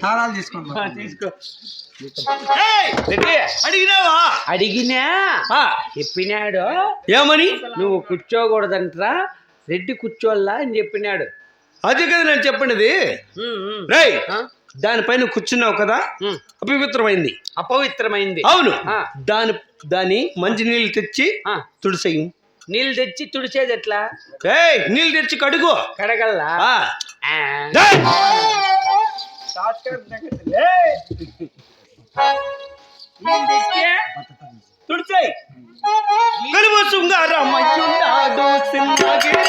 తాళాలు తీసుకో. అడిగినావా? అడిగినా చెప్పినాడు. ఏమని? నువ్వు కూర్చోకూడదంటరా, రెడ్డి కూర్చోల్లా అని చెప్పినాడు. అదే కదా నేను చెప్పినది. రేయ్, దానిపైన కూర్చున్నావు కదా, అపవిత్రమైంది. అపవిత్రమైంది. అవును. దాని మంచి నీళ్ళు తెచ్చి తుడిసేయి. నీళ్ళు తెచ్చి తుడిచేది ఎట్లా? నీళ్ళు తెచ్చి కడుగు. కడగల్లా? తుడిచేయి. కలువ శృంగారమయ్యున్నాడు సింహగిరి